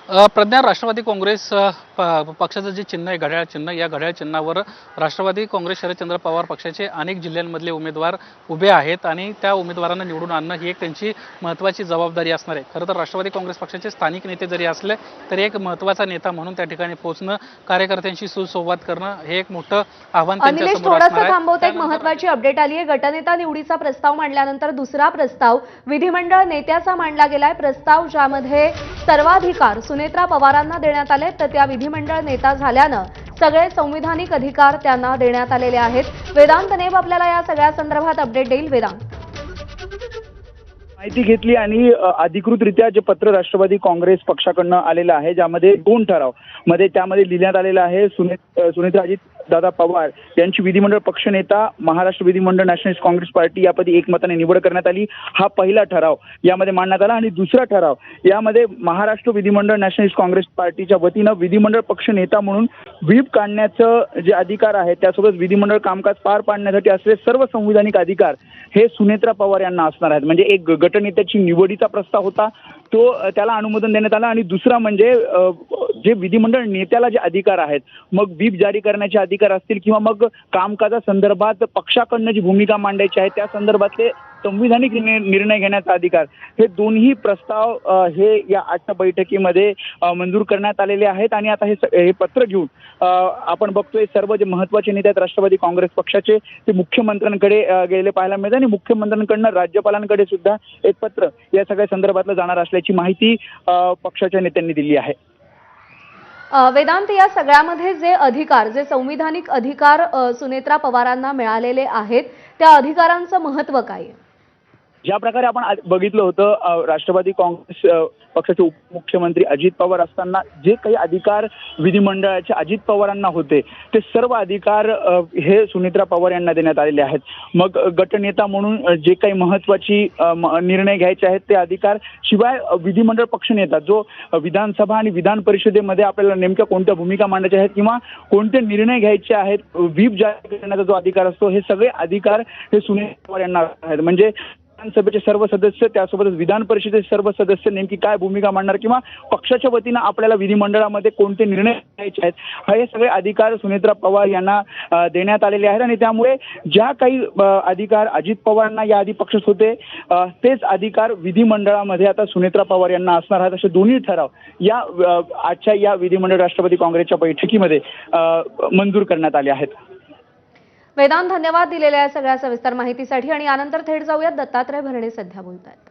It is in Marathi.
प्रज्ञा, राष्ट्रवादी काँग्रेस पक्षाचं जे चिन्ह आहे घड्याळ चिन्ह, या घड्याळ चिन्हावर राष्ट्रवादी काँग्रेस शरदचंद्र पवार पक्षाचे अनेक जिल्ह्यांमधले उमेदवार उभे आहेत आणि त्या उमेदवारांना निवडून आणणं ही एक त्यांची महत्त्वाची जबाबदारी असणार आहे. खरं तर राष्ट्रवादी काँग्रेस पक्षाचे स्थानिक नेते जरी असले तरी एक महत्त्वाचा नेता म्हणून त्या ठिकाणी पोहोचणं, कार्यकर्त्यांशी सुसंवाद करणं हे एक मोठं आव्हान त्यांच्यासमोर असणार आहे. थांबवता एक महत्त्वाची अपडेट आली आहे. गटनेता निवडीचा प्रस्ताव मांडल्यानंतर दुसरा प्रस्ताव विधिमंडळ नेत्याचा मांडला गेलाय. प्रस्ताव ज्यामध्ये सर्वाधिकार सुनेत्रा पवारांना देण्यात आले, तर त्या विधिमंडळ नेता झाल्यानं सगळे संविधानिक अधिकार त्यांना देण्यात आलेले आहेत. वेदांत नेब आपल्याला या सगळ्या संदर्भात अपडेट देईल. वेदांत, माहिती घेतली आणि अधिकृतरित्या जे पत्र राष्ट्रवादी काँग्रेस पक्षाकडनं आलेलं आहे, ज्यामध्ये 2 ठराव मध्ये त्यामध्ये लिहिण्यात आलेलं आहे सुनेत्रा अजित दादा पवार यांची विधिमंडळ पक्षनेता महाराष्ट्र विधिमंडळ नॅशनलिस्ट काँग्रेस पार्टी यापदी एकमताने निवड करण्यात आली. हा पहिला ठराव यामध्ये मांडण्यात आला आणि दुसरा ठराव यामध्ये महाराष्ट्र विधिमंडळ नॅशनलिस्ट काँग्रेस पार्टीच्या वतीनं विधिमंडळ पक्षनेता म्हणून व्हीप काढण्याचं जे अधिकार आहे, त्यासोबत विधिमंडळ कामकाज पार पाडण्यासाठी असलेले सर्व संविधानिक अधिकार हे सुनेत्रा पवार यांना असणार आहेत. म्हणजे एक गटनेत्याची निवडीचा प्रस्ताव होता, तो त्याला अनुमोदन देण्यात आलं आणि दुसरा म्हणजे जे विधिमंडळ नेत्याला जे अधिकार आहेत, मग व्हीप जारी करण्याचे अधिकार असतील किंवा मग कामकाजासंदर्भात पक्षाकडनं जी भूमिका मांडायची आहे त्या संदर्भातले संविधानिक निर्णय घेण्याचा अधिकार, हे दोन्ही प्रस्ताव हे या आजच्या बैठकीमध्ये मंजूर करण्यात आलेले आहेत. आणि आता हे पत्र घेऊन आपण बघतोय सर्व जे महत्त्वाचे नेते आहेत राष्ट्रवादी काँग्रेस पक्षाचे, ते मुख्यमंत्र्यांकडे गेलेले पाहायला मिळते आणि मुख्यमंत्र्यांकडनं राज्यपालांकडे सुद्धा एक पत्र या सगळ्या संदर्भातलं जाणार असल्याची माहिती पक्षाच्या नेत्यांनी दिली आहे. वेदांत, या सगळ्यामध्ये जे अधिकार, जे संविधानिक अधिकार सुनेत्रा पवारांना मिळालेले आहेत, त्या अधिकारांचं महत्त्व काय आहे? ज्या प्रकारे आपण बघितलं होतं, राष्ट्रवादी काँग्रेस पक्षाचे उपमुख्यमंत्री अजित पवार असताना जे काही अधिकार विधिमंडळाचे अजित पवारांना होते, ते सर्व अधिकार हे सुनेत्रा पवार यांना देण्यात आलेले आहेत. मग गटनेता म्हणून जे काही महत्त्वाची निर्णय घ्यायचे आहेत ते अधिकार, शिवाय विधिमंडळ पक्षनेता जो विधानसभा आणि विधान परिषदेमध्ये आपल्याला नेमक्या कोणत्या भूमिका मांडायच्या आहेत किंवा कोणते निर्णय घ्यायचे आहेत, व्हीप जारी करण्याचा जो अधिकार असतो, हे सगळे अधिकार हे सुनेत्रा पवार यांना आहेत. म्हणजे विधानसभेचे सर्व सदस्य, त्यासोबतच विधान परिषदेचे सर्व सदस्य नेमकी काय भूमिका मांडणार किंवा पक्षाच्या वतीनं आपल्याला विधिमंडळामध्ये कोणते निर्णय घ्यायचे आहेत, हे सगळे अधिकार सुनेत्रा पवार यांना देण्यात आलेले आहेत. आणि त्यामुळे ज्या काही अधिकार अजित पवारांना याआधी पक्षात होते, तेच अधिकार विधिमंडळामध्ये आता सुनेत्रा पवार यांना असणार आहेत. असे दोन्ही ठराव या आजच्या या विधिमंडळ राष्ट्रवादी काँग्रेसच्या बैठकीमध्ये मंजूर करण्यात आले आहेत. वेदांत, धन्यवाद दिलेल्या सगळ्या सविस्तर माहितीसाठी. आणि यानंतर थेट जाऊयात दत्तात्रय भरणे सध्या बोलतायत.